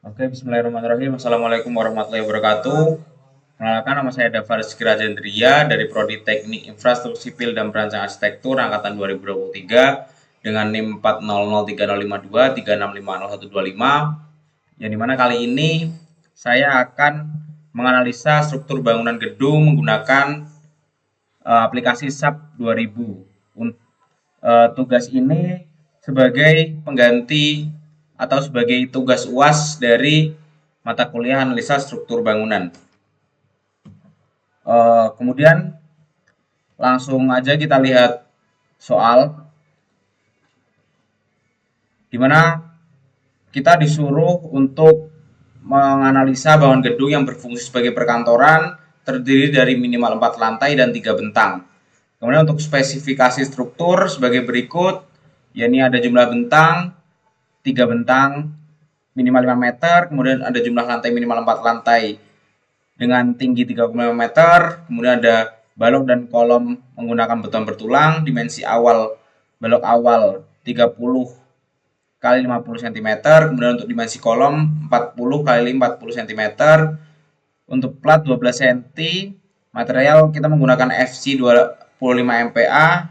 Oke, bismillahirrahmanirrahim. Assalamualaikum warahmatullahi wabarakatuh. Perkenalkan, nama saya Dava Rizky Rajendria dari Prodi Teknik Infrastruktur Sipil dan Perancangan Arsitektur Angkatan 2023 dengan NIM 4003052 3650125, yang dimana kali ini saya akan menganalisa struktur bangunan gedung menggunakan aplikasi SAP 2000. Tugas ini sebagai pengganti atau sebagai tugas UAS dari mata kuliah analisa struktur bangunan. Kemudian langsung aja kita lihat soal di mana kita disuruh untuk menganalisa bangunan gedung yang berfungsi sebagai perkantoran terdiri dari minimal 4 lantai dan 3 bentang. Kemudian untuk spesifikasi struktur sebagai berikut, yakni ada jumlah bentang, 3 bentang minimal 5 meter, kemudian ada jumlah lantai minimal 4 lantai dengan tinggi 3,5 meter, kemudian ada balok dan kolom menggunakan beton bertulang, dimensi awal balok awal 30 kali 50 cm, kemudian untuk dimensi kolom 40 kali 40 cm, untuk plat 12 cm, material kita menggunakan FC 25 MPa,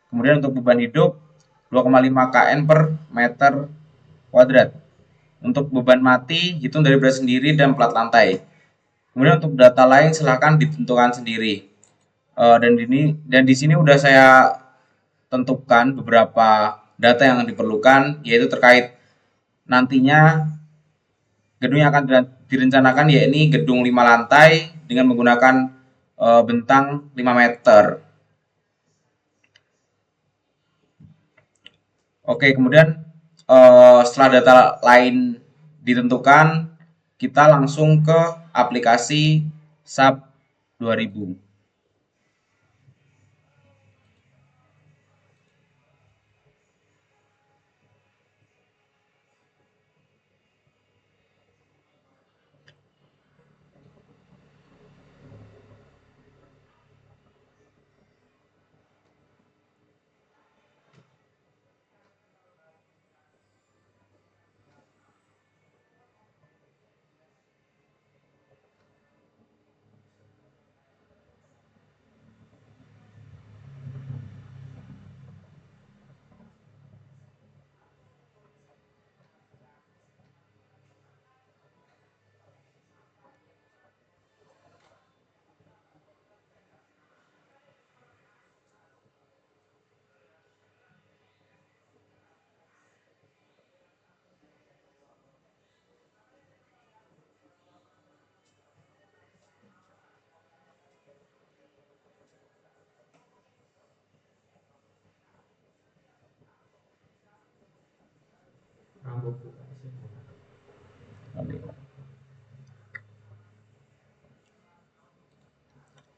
kemudian untuk beban hidup 2,5 kN per meter kuadrat. Untuk beban mati hitung dari berat sendiri dan plat lantai. Kemudian untuk data lain silahkan ditentukan sendiri. Dan di sini udah saya tentukan beberapa data yang diperlukan, yaitu terkait nantinya gedung yang akan direncanakan, yakni gedung 5 lantai dengan menggunakan bentang 5 meter. Oke, kemudian setelah data lain ditentukan, kita langsung ke aplikasi SAP 2000.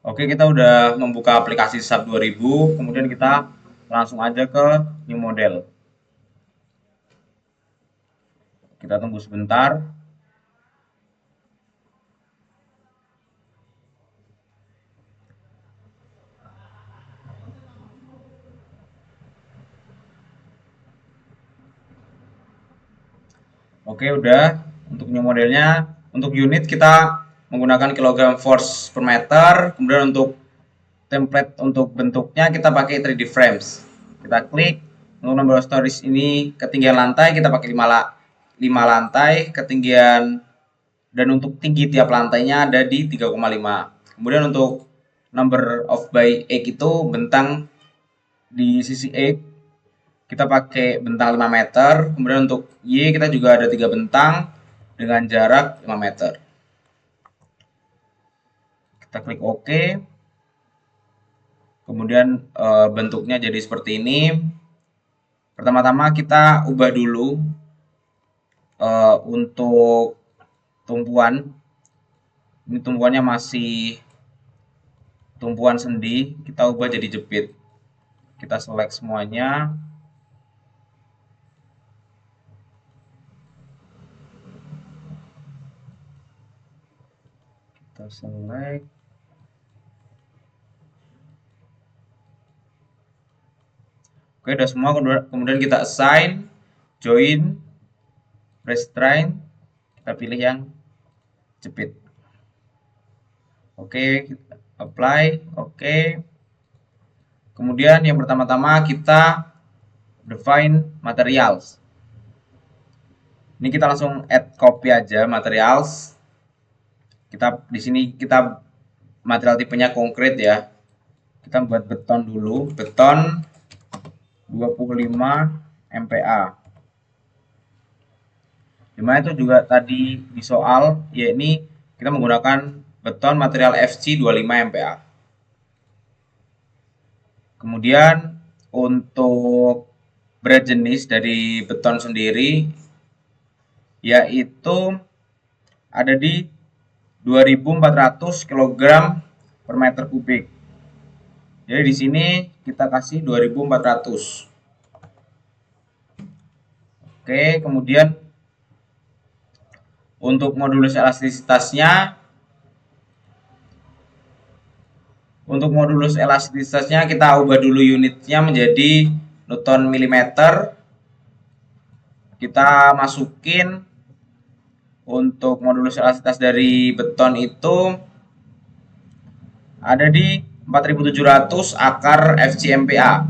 Oke, kita udah membuka aplikasi SAP 2000, kemudian kita langsung aja ke new model. Kita tunggu sebentar. Oke, udah. Untuk new modelnya, untuk unit kita menggunakan kilogram force per meter. Kemudian untuk template untuk bentuknya kita pakai 3D frames. Kita klik. Untuk number of stories ini ketinggian lantai kita pakai 5 lantai, ketinggian dan untuk tinggi tiap lantainya ada di 3,5. Kemudian untuk number of by egg itu bentang di sisi egg kita pakai bentang 5 meter. Kemudian untuk Y kita juga ada 3 bentang dengan jarak 5 meter. Kita klik OK. Kemudian bentuknya jadi seperti ini. Pertama-tama kita ubah dulu untuk tumpuan. Ini tumpuannya masih tumpuan sendi, kita ubah jadi jepit. Kita select semuanya. Kita select. Oke, udah semua. Kemudian kita assign, join, restrain. Kita pilih yang jepit. Oke, kita apply. Oke. Kemudian yang pertama-tama kita define materials. Ini kita langsung add copy aja materials. Kita di sini kita material tipenya konkret ya. Kita buat beton dulu, beton 25 MPa. Dimana itu juga tadi di soal, ya ini kita menggunakan beton material FC 25 MPa. Kemudian untuk berat jenis dari beton sendiri yaitu ada di 2400 kg per meter kubik. Jadi di sini kita kasih 2400. Oke, kemudian untuk modulus elastisitasnya kita ubah dulu unitnya menjadi Newton milimeter. Kita masukin untuk modulus elastisitas dari beton itu ada di 4700 akar FCMPa.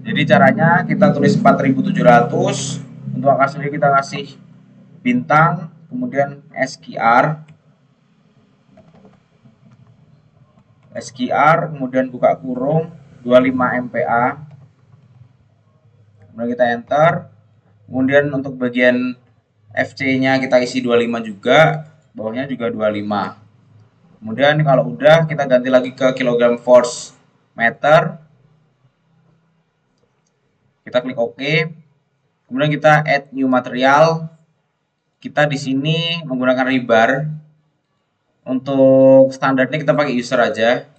Jadi caranya kita tulis 4700, untuk akar sendiri kita kasih bintang, kemudian SQR, kemudian buka kurung 25 MPa. Kemudian kita enter. Kemudian untuk bagian FC-nya kita isi 25 juga, bawahnya juga 25. Kemudian kalau udah kita ganti lagi ke kilogram force meter. Kita klik OK. Kemudian kita add new material. Kita di sini menggunakan rebar. Untuk standarnya kita pakai user aja.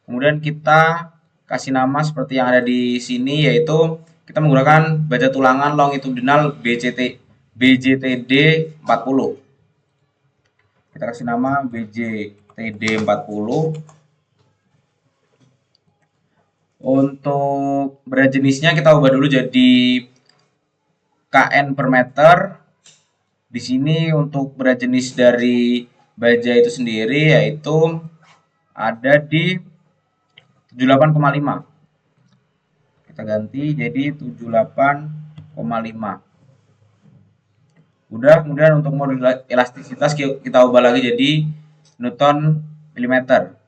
Kemudian kita kasih nama seperti yang ada di sini, yaitu kita menggunakan baja tulangan longitudinal BJTD 40. Kita kasih nama BJTD 40. Untuk berat jenisnya kita ubah dulu jadi KN per meter. Di sini untuk berat jenis dari baja itu sendiri yaitu ada di 78,5. Kita ganti jadi 78,5. Udah, kemudian untuk modul elastisitas kita ubah lagi jadi Newton milimeter.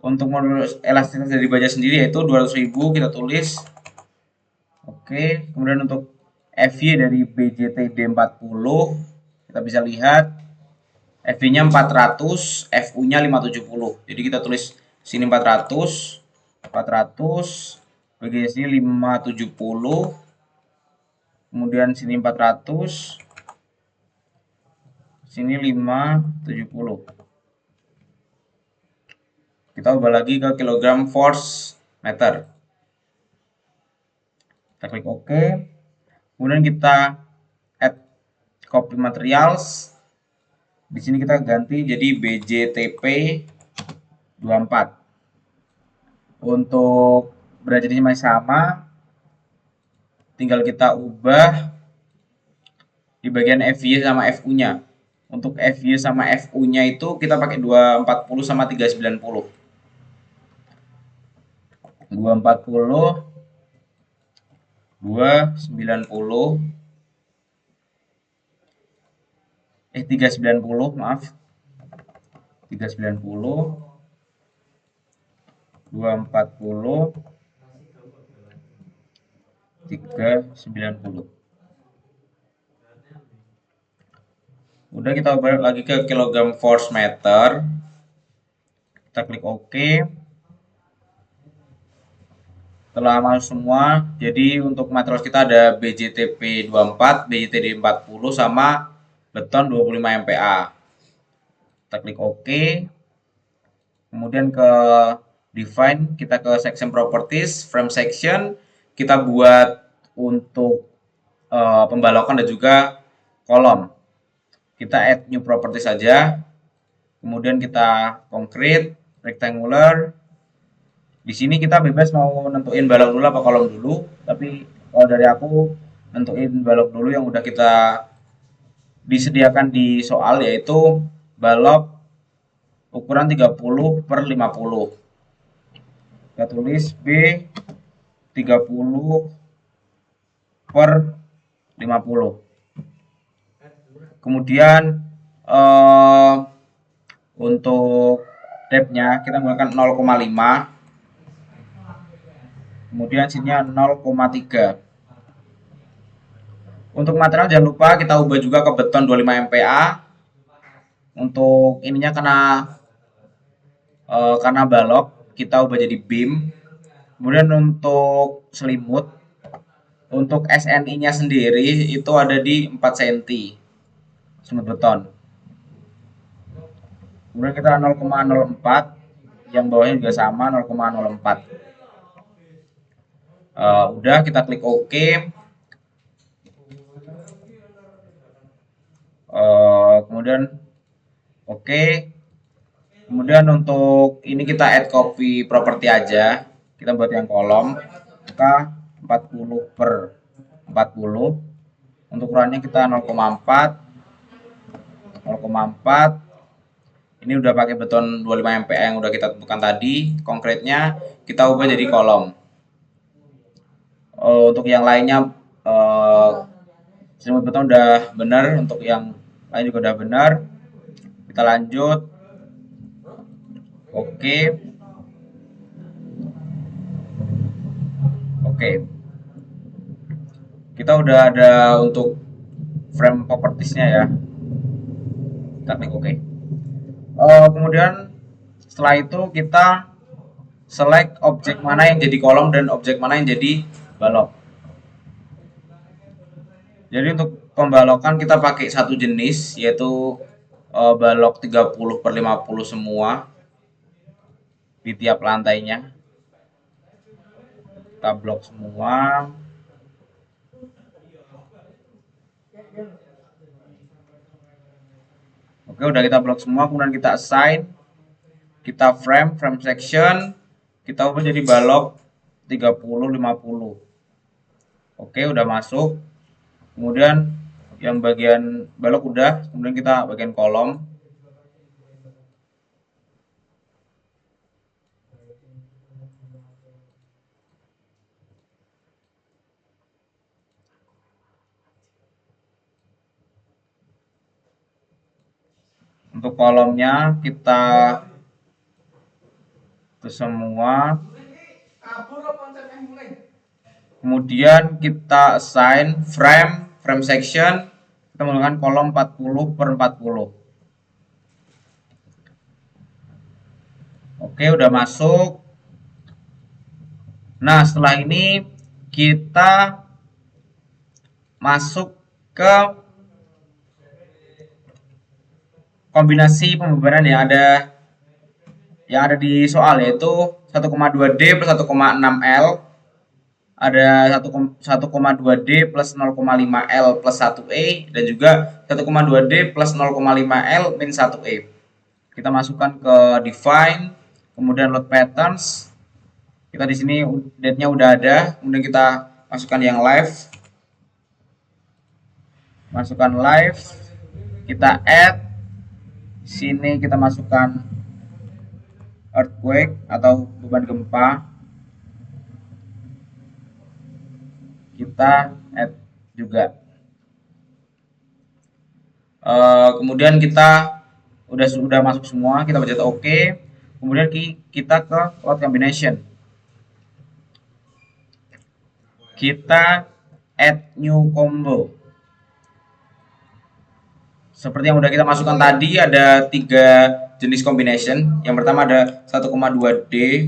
Untuk modul elastisitas dari baja sendiri yaitu 200.000, kita tulis. Oke, kemudian untuk FY dari BJTD 40 kita bisa lihat FY-nya 400, FU-nya 570. Jadi kita tulis sini 400, bagian sini 570. Kemudian sini 400, sini 570. Kita ubah lagi ke kilogram force meter. Kita klik OK. Kemudian kita add copy materials. Di sini kita ganti jadi BJTP 24. Untuk berat jenisnya masih sama. Tinggal kita ubah di bagian FY sama FU-nya. Untuk FY sama FU-nya itu kita pakai 240 sama 390. 240, 290, 390, maaf. 390, 240, 390. Udah, kita balik lagi ke kilogram force meter. Kita klik OK. Setelah masuk semua, jadi untuk material kita ada BJTP 24, BJTD 40 sama beton 25 MPa. Kita klik OK. Kemudian ke define, kita ke section properties, frame section, kita buat untuk pembalokan dan juga kolom. Kita add new property saja. Kemudian kita concrete, rectangular. Di sini kita bebas mau nentuin balok dulu apa kolom dulu, tapi kalau dari aku nentuin balok dulu yang udah kita disediakan di soal, yaitu balok ukuran 30/50. Kita tulis B 30/50. Kemudian untuk depth-nya kita menggunakan 0,5. Kemudian sininya 0,3. Untuk material jangan lupa kita ubah juga ke beton 25 MPa. Untuk ininya karena balok kita ubah jadi beam. Kemudian untuk selimut, untuk SNI-nya sendiri itu ada di 4 cm selimut beton. Kemudian kita 0,04, yang bawahnya juga sama 0,04. Udah, kita klik OK. Kemudian OK. Kemudian untuk ini kita add copy property aja. Kita buat yang kolom K 40/40. Untuk ukurannya kita 0,4. Ini udah pakai beton 25 MPa yang udah kita tentukan tadi. Konkretnya kita ubah jadi kolom. Untuk yang lainnya selimut beton udah benar, untuk yang lain juga udah benar. Kita lanjut. Oke. Kita udah ada untuk frame propertiesnya ya. Kita klik OK. Kemudian setelah itu kita select objek mana yang jadi kolom dan objek mana yang jadi balok. Jadi untuk pembalokan kita pakai satu jenis, yaitu balok 30/50 semua di tiap lantainya. Kita blok semua. Oke, udah kita blok semua. Kemudian kita assign, kita frame section, kita ubah jadi balok 30/50. Oke, udah masuk. Kemudian yang bagian balok udah, kemudian kita bagian kolom. Untuk kolomnya kita ke semua. Kemudian kita assign frame section, kita menggunakan kolom 40/40. Oke, udah masuk. Nah, setelah ini kita masuk ke kombinasi pembebanan yang ada di soal, yaitu 1,2D plus 1,6 L, ada 1,2D plus 0,5 L plus 1E, dan juga 1,2D plus 0,5 L min 1E. Kita masukkan ke define, kemudian load patterns. Kita di sini date-nya udah ada, kemudian kita masukkan yang live. Masukkan live, kita add. Sini kita masukkan earthquake atau beban gempa. Kita add juga. Kemudian kita sudah masuk semua, kita pencet OK. Kemudian kita ke load combination. Kita add new combo. Seperti yang udah kita masukkan tadi, ada 3 jenis combination. Yang pertama ada 1,2D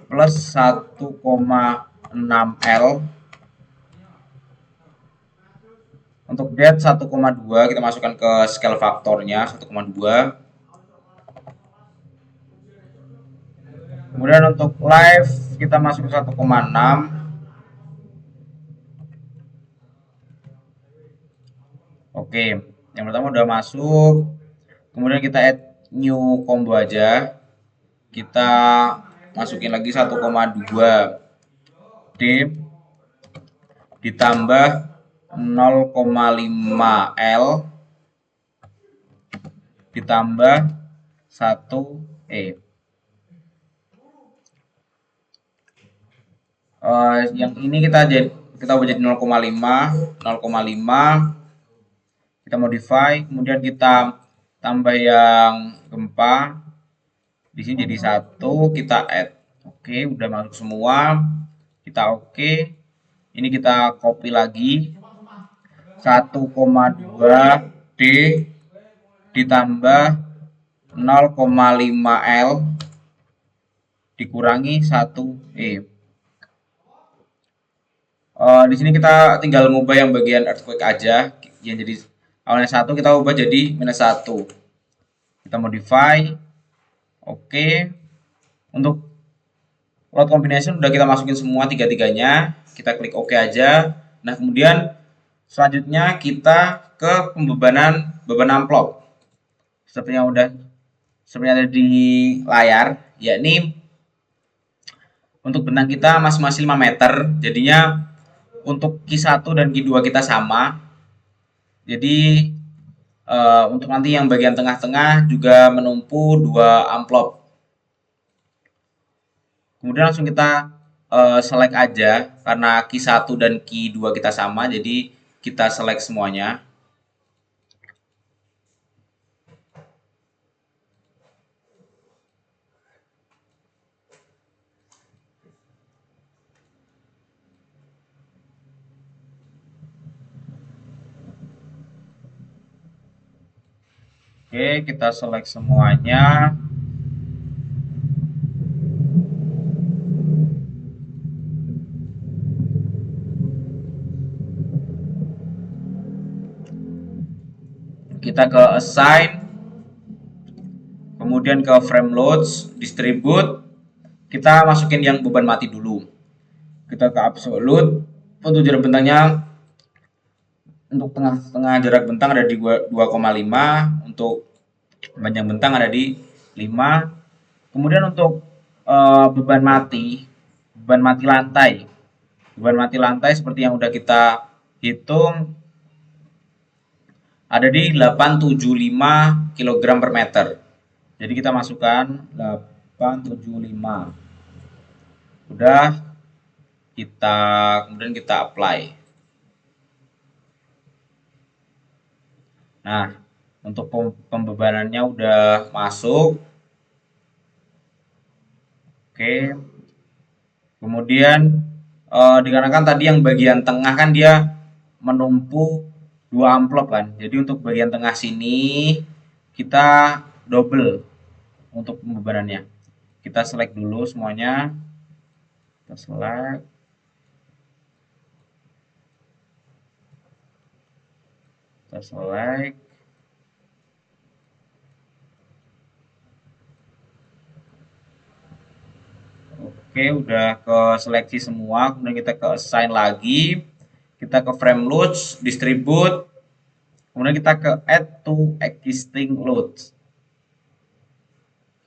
plus 1,6 L. Untuk depth 1,2, kita masukkan ke scale faktornya 1,2. Kemudian untuk live kita masuk ke 1,6. Oke, yang pertama udah masuk. Kemudian kita add new combo aja. Kita masukin lagi 1,2 D ditambah 0,5 L ditambah 1 E. Yang ini kita ubah jadi 0,5 kita modify, kemudian kita tambah yang gempa di sini jadi 1, kita add. Oke, udah masuk semua, kita oke. Ini kita copy lagi 1,2 D ditambah 0,5 L dikurangi 1 E. Di sini kita tinggal ngubah yang bagian earthquake aja, yang jadi awalnya 1 kita ubah jadi -1. Kita modify. Oke. Untuk load combination udah kita masukin semua tiga-tiganya. Kita klik OK aja. Nah, kemudian selanjutnya kita ke beban amplop. Seperti yang ada di layar, yakni untuk bentang kita masing-masing 5 meter. Jadinya untuk Q1 dan Q2 kita sama. Jadi untuk nanti yang bagian tengah-tengah juga menumpu 2 amplop. Kemudian langsung kita select aja, karena Q1 dan Q2 kita sama, jadi kita select semuanya. Oke, kita select semuanya. Kita ke assign, kemudian ke frame loads, distribute, kita masukin yang beban mati dulu. Kita ke absolute, untuk jarak bentangnya, untuk tengah-tengah jarak bentang ada di 2,5, untuk panjang bentang ada di 5. Kemudian untuk beban mati lantai. Beban mati lantai seperti yang udah kita hitung ada di 875 kg per meter. Jadi kita masukkan 875. Udah, kemudian kita apply. Nah, untuk pembebanannya udah masuk. Oke. Kemudian dikarenakan tadi yang bagian tengah kan dia menumpu 2 amplop kan. Jadi untuk bagian tengah sini kita double untuk pembebanannya. Kita select dulu semuanya. Kita select. Kita select. Oke, udah ke seleksi semua. Kemudian kita ke assign lagi. Kita ke frame loads, distribute. Kemudian kita ke add to existing loads.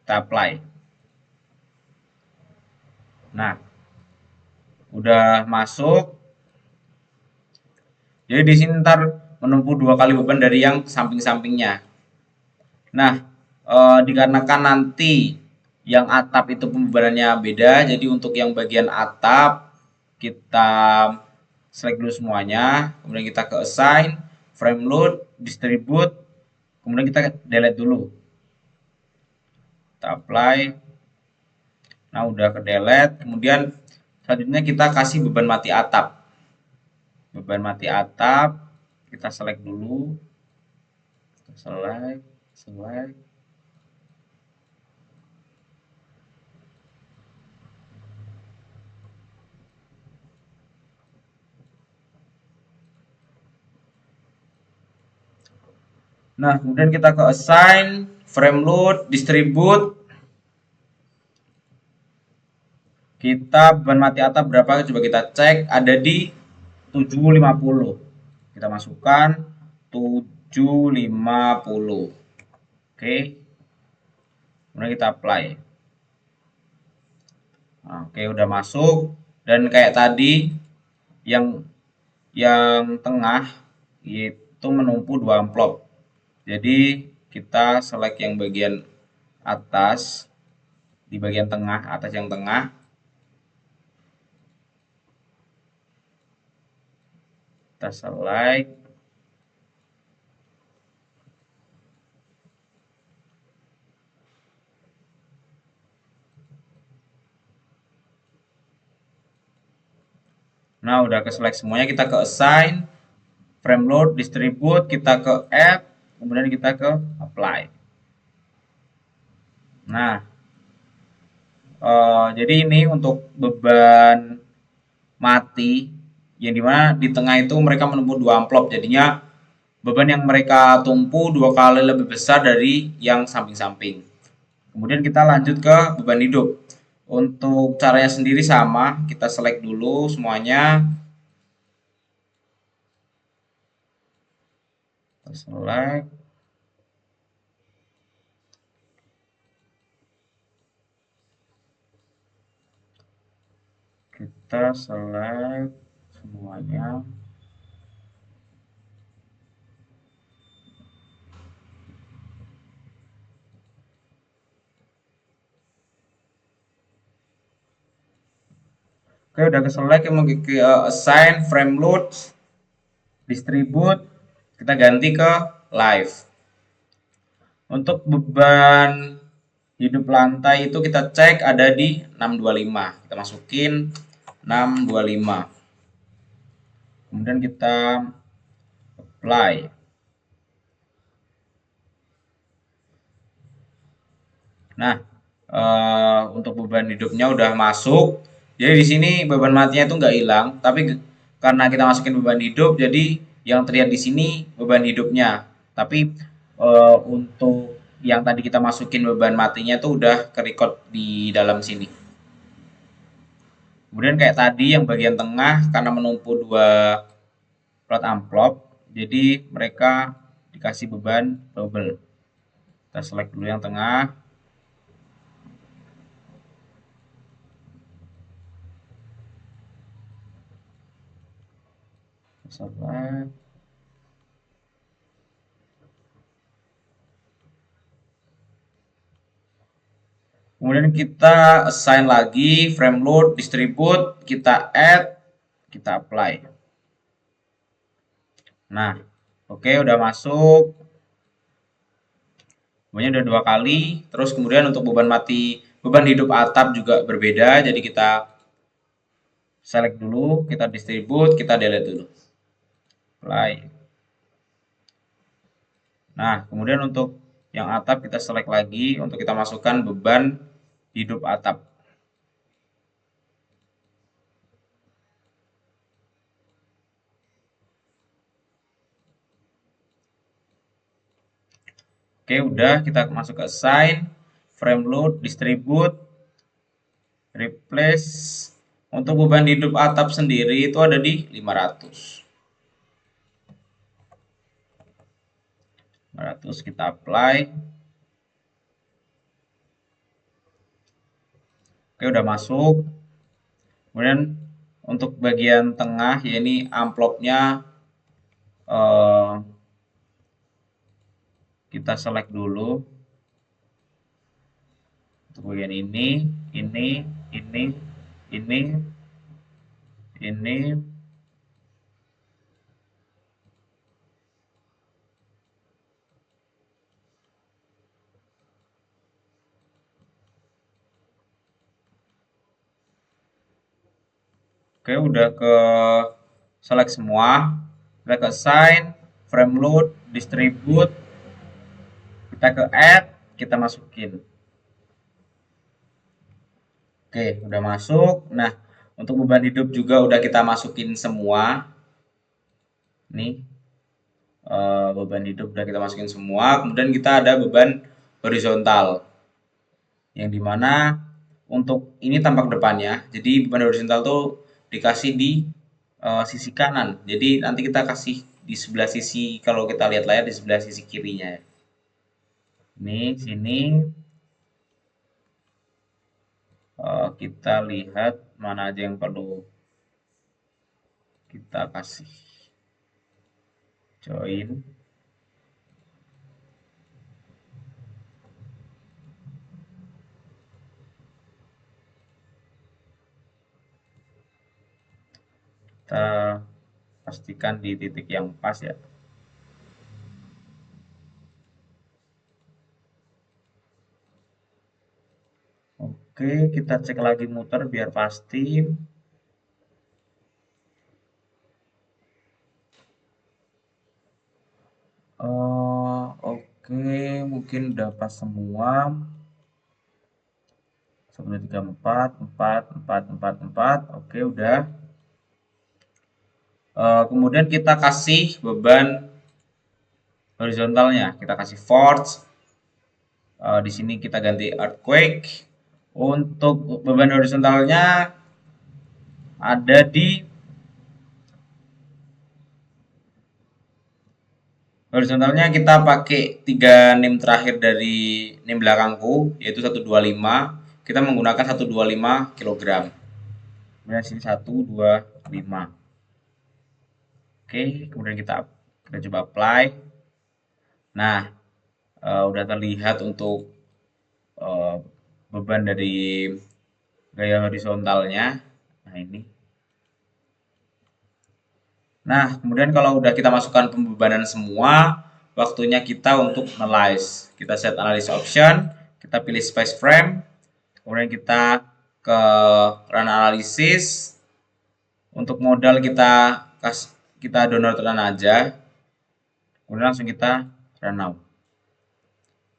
Kita apply. Nah, udah masuk. Jadi di sini ntar menumpu 2 kali beban dari yang samping-sampingnya. Nah, dikarenakan nanti yang atap itu pembebanannya beda, jadi untuk yang bagian atap kita select dulu semuanya, kemudian kita ke assign, frame load, distribute, kemudian kita delete dulu. Kita apply. Nah, udah ke delete. Kemudian selanjutnya kita kasih beban mati atap. Beban mati atap kita select dulu. Kita select. Nah, kemudian kita ke assign, frame load, distribute. Kita beban mati atap berapa? Coba kita cek, ada di 750. Kita masukkan 750. Oke. Kemudian kita apply. Nah, oke, udah masuk. Dan kayak tadi yang yang tengah itu menumpu 2 amplop. Jadi kita select yang bagian atas, di bagian tengah, atas yang tengah. Kita select. Nah, udah ke select semuanya, kita ke assign, frame load, distribute, kita ke add, kemudian kita ke apply. Nah, jadi ini untuk beban mati yang dimana di tengah itu mereka menempuh 2 amplop, jadinya beban yang mereka tumpu 2 kali lebih besar dari yang samping-samping. Kemudian kita lanjut ke beban hidup. Untuk caranya sendiri sama, kita select dulu semuanya. Kita select. Kita select semuanya. Oke, udah ke select, mau ke assign, frame load, distribute, kita ganti ke live. Untuk beban hidup lantai itu kita cek ada di 625. Kita masukin 625. Kemudian kita apply. Nah, untuk beban hidupnya udah masuk. Jadi di sini beban matinya itu nggak hilang, tapi karena kita masukin beban hidup, jadi yang terlihat di sini beban hidupnya. Tapi untuk yang tadi kita masukin beban matinya itu udah ke-record di dalam sini. Kemudian kayak tadi yang bagian tengah karena menumpu 2 plat amplop, jadi mereka dikasih beban double. Kita select dulu yang tengah. Select. Kemudian kita assign lagi, frame load, distribute, kita add, kita apply. Nah, oke, udah masuk. Bebannya udah 2 kali. Terus kemudian untuk beban mati, beban hidup atap juga berbeda. Jadi kita select dulu, kita distribute, kita delete dulu. Apply. Nah, kemudian untuk yang atap kita select lagi untuk kita masukkan beban hidup atap. Oke, udah kita masuk ke assign, frame load, distribute, replace. Untuk beban hidup atap sendiri itu ada di 500. 500 kita apply. Oke, udah masuk. Kemudian untuk bagian tengah ya ini amplopnya kita select dulu. Untuk bagian ini, ini. Oke, udah ke select semua. Kita ke assign, frame load, distribute, kita ke add, kita masukin. Oke, udah masuk. Nah, untuk beban hidup juga udah kita masukin semua. Nih, beban hidup udah kita masukin semua. Kemudian kita ada beban horizontal. Yang dimana untuk ini tampak depannya. Jadi beban horizontal tuh dikasih di sisi kanan. Jadi nanti kita kasih di sebelah sisi, kalau kita lihat layar di sebelah sisi kirinya. Ini sini kita lihat mana aja yang perlu kita kasih join. Kita pastikan di titik yang pas ya. Oke, kita cek lagi muter biar pasti. Oke, mungkin udah pas semua. 1, 3, 4, 4, 4, 4, 4. Oke, udah. Kemudian kita kasih beban horizontalnya. Kita kasih force. Di sini kita ganti earthquake. Untuk beban horizontalnya ada di horizontalnya kita pakai 3 nim terakhir dari nim belakangku, yaitu 125. Kita menggunakan 125 kg. Kemudian sini 125. Oke, kemudian kita coba apply. Nah, udah terlihat untuk beban dari gaya horizontalnya. Nah, ini. Nah, kemudian kalau udah kita masukkan pembebanan semua, waktunya kita untuk analyze. Kita set analysis option, kita pilih space frame, kemudian kita ke run analysis. Untuk modal kita download run aja, kemudian langsung kita run now.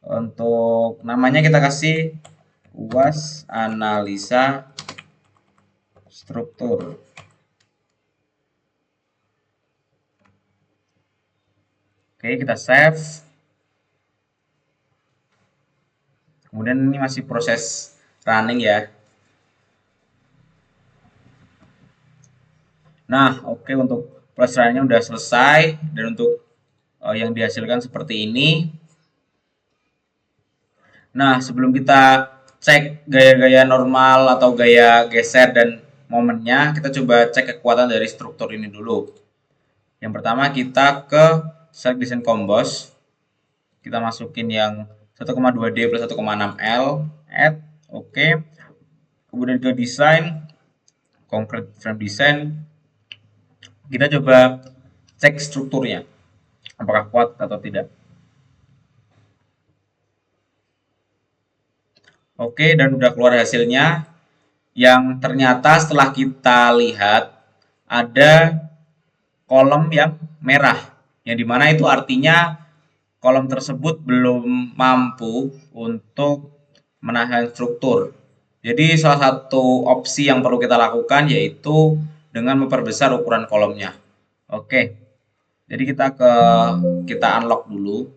Untuk namanya kita kasih UAS analisa struktur. Oke, kita save. Kemudian ini masih proses running ya. Nah, oke, untuk proses runningnya udah selesai, dan untuk yang dihasilkan seperti ini. Nah, sebelum kita cek gaya-gaya normal atau gaya geser dan momennya, kita coba cek kekuatan dari struktur ini dulu. Yang pertama kita ke select design combos. Kita masukin yang 1,2D plus 1,6L, add, oke. Kemudian ke desain, concrete frame design. Kita coba cek strukturnya, apakah kuat atau tidak. Oke, dan udah keluar hasilnya. Yang ternyata setelah kita lihat ada kolom yang merah, yang dimana itu artinya kolom tersebut belum mampu untuk menahan struktur. Jadi salah satu opsi yang perlu kita lakukan yaitu dengan memperbesar ukuran kolomnya. Oke, jadi kita unlock dulu.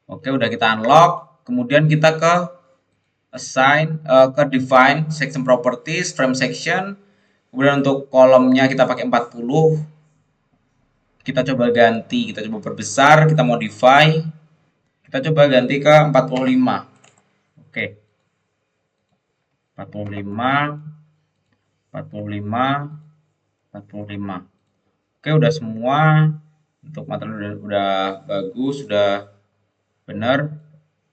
Oke, udah kita unlock. Kemudian kita ke assign, ke define section properties frame section. Kemudian untuk kolomnya kita pakai 40. Kita coba ganti, kita coba perbesar, kita modify. Kita coba ganti ke 45. Oke. 45, 45, 45. Oke, udah semua. Untuk material udah bagus, sudah benar.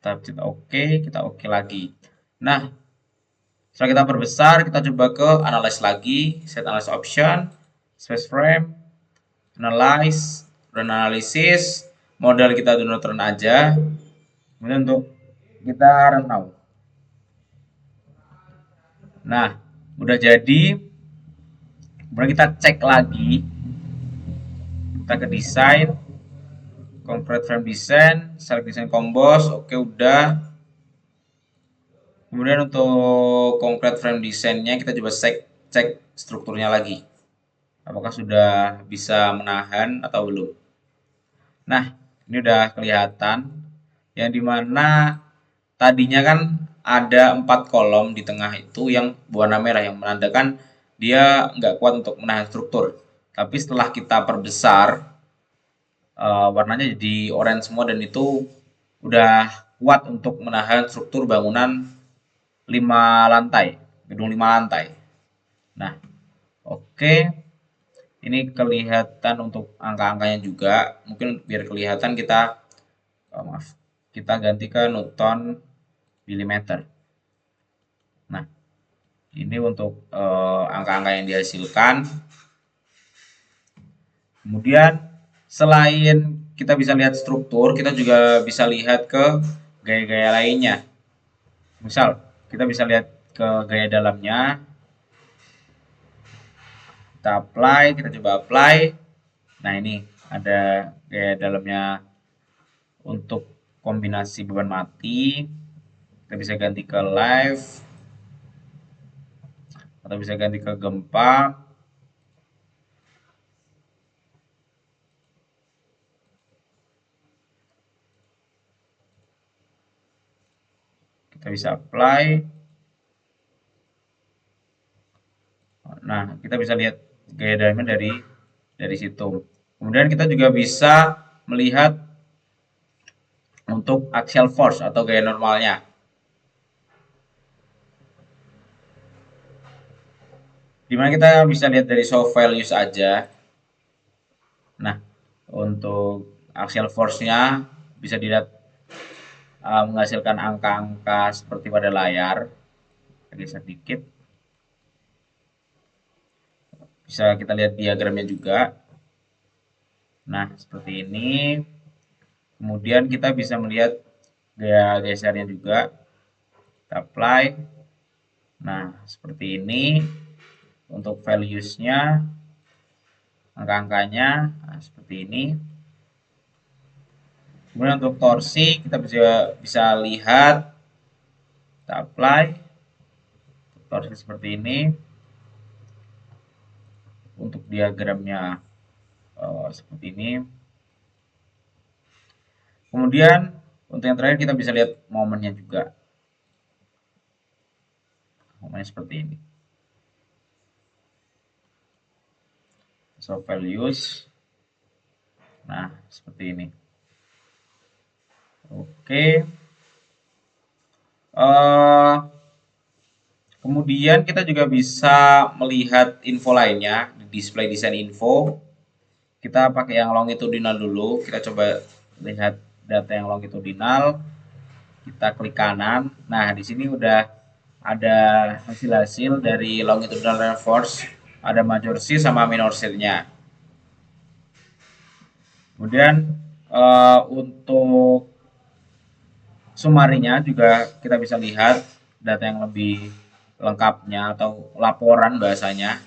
Kita oke, kita oke lagi. Nah, setelah kita perbesar, kita coba ke analyze lagi, set analyze option, space frame, analyze, run analysis, modal kita download run aja. Kemudian untuk kita run now. Nah, udah jadi. Kemudian kita cek lagi. Kita ke desain, concrete frame design, select design combos, oke udah. Kemudian untuk concrete frame desainnya kita coba cek strukturnya lagi. Apakah sudah bisa menahan atau belum. Nah, ini udah kelihatan. Yang dimana tadinya kan ada 4 kolom di tengah itu yang berwarna merah, yang menandakan dia nggak kuat untuk menahan struktur. Tapi setelah kita perbesar, warnanya jadi orange semua, dan itu udah kuat untuk menahan struktur bangunan 5 lantai, gedung 5 lantai. Nah, oke. Ini kelihatan untuk angka-angkanya juga. Mungkin biar kelihatan maaf, kita ganti ke Newton milimeter. Nah, ini untuk angka-angka yang dihasilkan. Kemudian selain kita bisa lihat struktur, kita juga bisa lihat ke gaya-gaya lainnya. Misal, kita bisa lihat ke gaya dalamnya. Kita coba apply. Nah, ini ada gaya dalamnya untuk kombinasi beban mati. Kita bisa ganti ke live atau bisa ganti ke gempa. Kita bisa apply. Nah, kita bisa lihat gaya dalamnya dari situ. Kemudian kita juga bisa melihat untuk axial force atau gaya normalnya. Dimana kita bisa lihat dari show values aja. Nah, untuk axial force-nya bisa dilihat menghasilkan angka-angka seperti pada layar. Geser sedikit. Bisa kita lihat diagramnya juga. Nah, seperti ini. Kemudian kita bisa melihat gaya gesernya juga. Kita apply. Nah, seperti ini untuk values-nya, angka-angkanya, nah, seperti ini. Kemudian untuk torsi kita bisa lihat, kita apply, torsi seperti ini. Untuk diagramnya seperti ini. Kemudian untuk yang terakhir kita bisa lihat momennya juga. Momennya seperti ini. So values. Nah, seperti ini. Oke. Kemudian kita juga bisa melihat info lainnya di display desain info. Kita pakai yang longitudinal dulu. Kita coba lihat data yang longitudinal. Kita klik kanan. Nah, di sini udah ada hasil-hasil dari longitudinal force. Ada major C sama minor C-nya. Kemudian untuk sumarinya juga kita bisa lihat data yang lebih lengkapnya atau laporan bahasanya.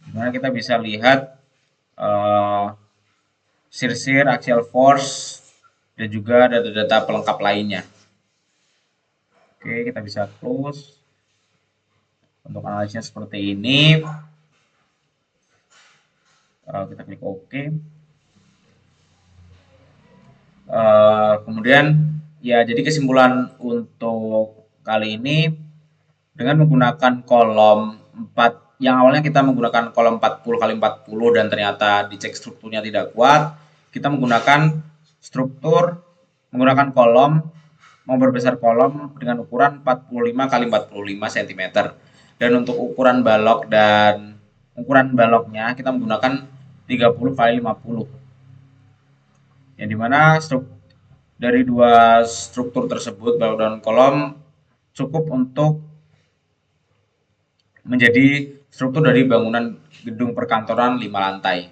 Dimana kita bisa lihat shear, axial force, dan juga data-data pelengkap lainnya. Oke, kita bisa close. Untuk analisisnya seperti ini. Kita klik OK. Kemudian ya jadi kesimpulan untuk kali ini dengan menggunakan kolom 4 yang awalnya kita menggunakan kolom 40 kali 40 dan ternyata dicek strukturnya tidak kuat, kita menggunakan kolom memperbesar kolom dengan ukuran 45 kali 45 cm. Dan untuk ukuran baloknya kita menggunakan 30 kali 50. Yang dimana dari dua struktur tersebut, balok dan kolom, cukup untuk menjadi struktur dari bangunan gedung perkantoran 5 lantai.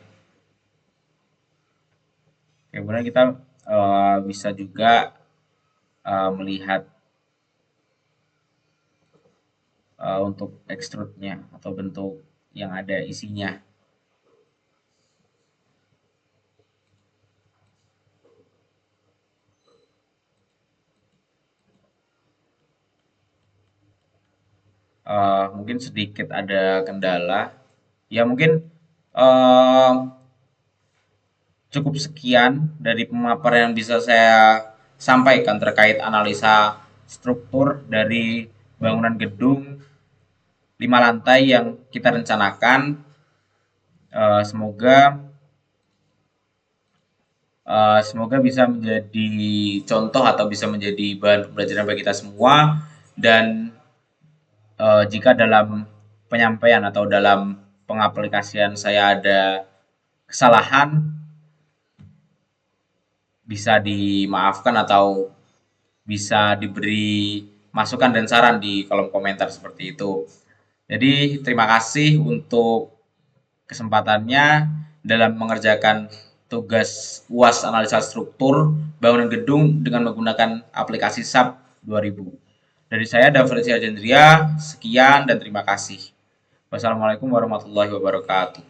Kemudian kita bisa juga melihat untuk extrude-nya atau bentuk yang ada isinya. Mungkin sedikit ada kendala. Ya mungkin cukup sekian dari pemaparan yang bisa saya sampaikan terkait analisa struktur dari bangunan gedung 5 lantai yang kita rencanakan. Semoga bisa menjadi contoh atau bisa menjadi bahan pembelajaran bagi kita semua, dan Jika dalam penyampaian atau dalam pengaplikasian saya ada kesalahan, bisa dimaafkan atau bisa diberi masukan dan saran di kolom komentar seperti itu. Jadi, terima kasih untuk kesempatannya dalam mengerjakan tugas UAS analisa struktur bangunan gedung dengan menggunakan aplikasi SAP 2000. Dari saya, Davricia Jendria, sekian dan terima kasih. Wassalamualaikum warahmatullahi wabarakatuh.